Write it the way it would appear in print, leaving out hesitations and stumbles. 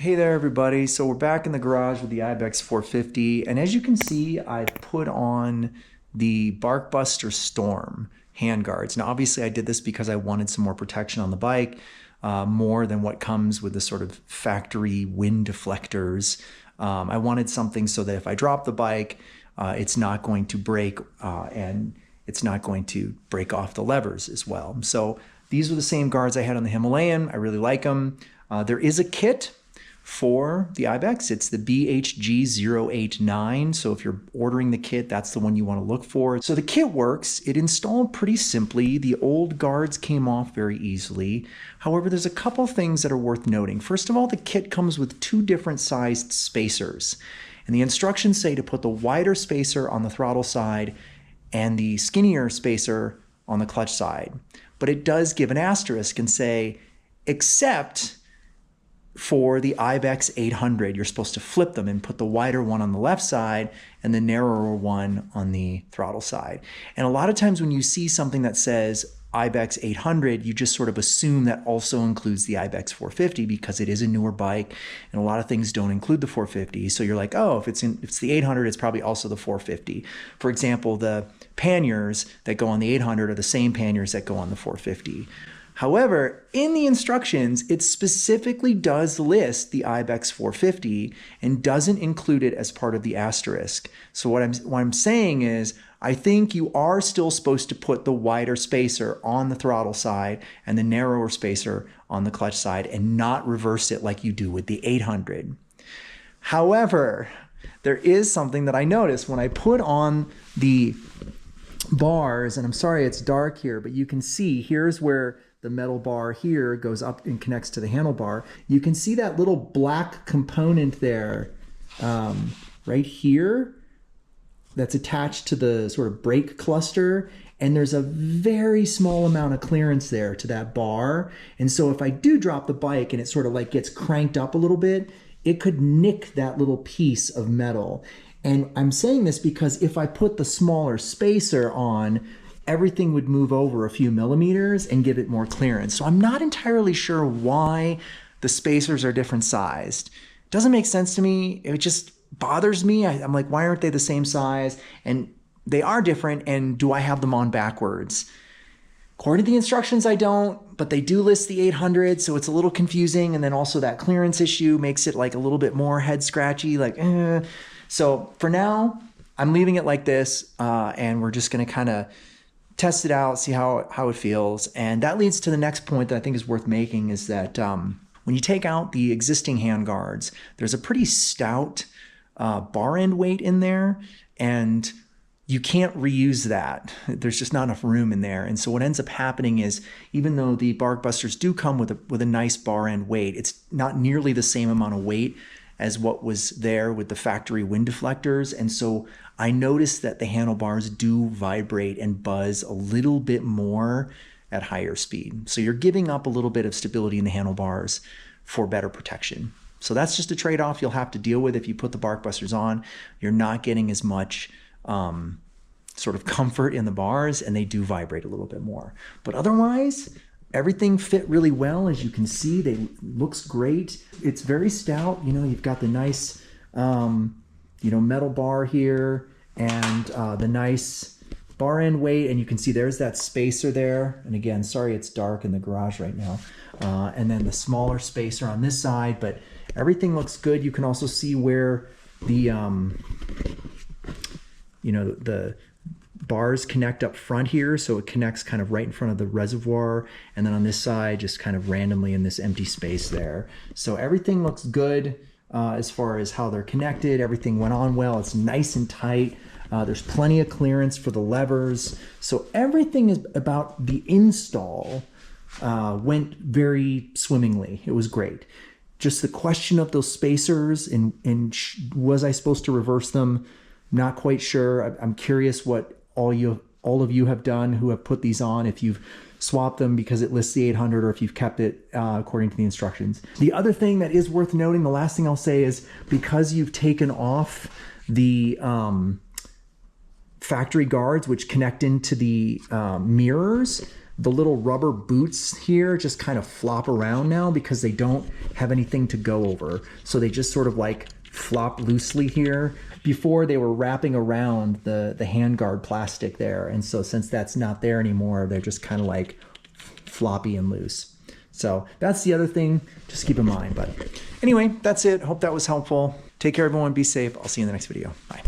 Hey there everybody, so we're back in the garage with the Ibex 450, and as you can see I've put on the Barkbuster Storm handguards. Now obviously I did this because I wanted some more protection on the bike, more than what comes with the sort of factory wind deflectors. I wanted something so that if I drop the bike, it's not going to break and it's not going to break off the levers as well. So these are the same guards I had on the Himalayan. I really like them. There is a kit for the Ibex. It's the BHG089. So if you're ordering the kit, that's the one you want to look for. So the kit works. It installed pretty simply. The old guards came off very easily. However, there's a couple things that are worth noting. First of all, the kit comes with two different sized spacers. And the instructions say to put the wider spacer on the throttle side and the skinnier spacer on the clutch side. But it does give an asterisk and say, except for the Ibex 800, you're supposed to flip them and put the wider one on the left side and the narrower one on the throttle side. And a lot of times when you see something that says Ibex 800, you just sort of assume that also includes the Ibex 450 because it is a newer bike and a lot of things don't include the 450. So you're like, oh, if it's the 800, it's probably also the 450. For example, the panniers that go on the 800 are the same panniers that go on the 450. However, in the instructions, it specifically does list the Ibex 450 and doesn't include it as part of the asterisk. So what I'm saying is, I think you are still supposed to put the wider spacer on the throttle side and the narrower spacer on the clutch side and not reverse it like you do with the 800. However, there is something that I noticed when I put on the bars, and I'm sorry it's dark here, but you can see here's where the metal bar here goes up and connects to the handlebar. You can see that little black component there, right here, that's attached to the sort of brake cluster. And there's a very small amount of clearance there to that bar. And so if I do drop the bike and it sort of like gets cranked up a little bit, it could nick that little piece of metal. And I'm saying this because if I put the smaller spacer on, everything would move over a few millimeters and give it more clearance. So I'm not entirely sure why the spacers are different sized. It doesn't make sense to me. It just bothers me. I'm like, why aren't they the same size? And they are different, and do I have them on backwards? According to the instructions, I don't, but they do list the 800, so it's a little confusing. And then also that clearance issue makes it like a little bit more head scratchy, like, So for now, I'm leaving it like this, and we're just gonna kind of test it out, see how it feels. And that leads to the next point that I think is worth making is that when you take out the existing handguards, there's a pretty stout bar end weight in there, and you can't reuse that. There's just not enough room in there. And so what ends up happening is, even though the Barkbusters do come with a nice bar end weight, it's not nearly the same amount of weight as what was there with the factory wind deflectors. And so I noticed that the handlebars do vibrate and buzz a little bit more at higher speed. So you're giving up a little bit of stability in the handlebars for better protection. So that's just a trade-off you'll have to deal with if you put the Barkbusters on. You're not getting as much sort of comfort in the bars, and they do vibrate a little bit more. But otherwise, everything fit really well. As you can see, looks great. It's very stout. You know, you've got the nice, metal bar here and the nice bar end weight. And you can see there's that spacer there. And again, sorry, it's dark in the garage right now. And then the smaller spacer on this side, but everything looks good. You can also see where the, the bars connect up front here, so it connects kind of right in front of the reservoir, and then on this side just kind of randomly in this empty space there. So everything looks good as far as how they're connected. Everything went on well. It's nice and tight. There's plenty of clearance for the levers. So everything is about the install went very swimmingly. It was great. Just the question of those spacers and was I supposed to reverse them? Not quite sure. I'm curious what all of you have done who have put these on, if you've swapped them because it lists the 800 or if you've kept it according to the instructions. The other thing that is worth noting, the last thing I'll say is, because you've taken off the factory guards which connect into the mirrors, The little rubber boots here just kind of flop around now because they don't have anything to go over. So they just sort of like flop loosely here. Before they were wrapping around the handguard plastic there. And so since that's not there anymore, they're just kind of like floppy and loose. So that's the other thing, just keep in mind. But anyway, that's it. Hope that was helpful. Take care, everyone. Be safe. I'll see you in the next video. Bye.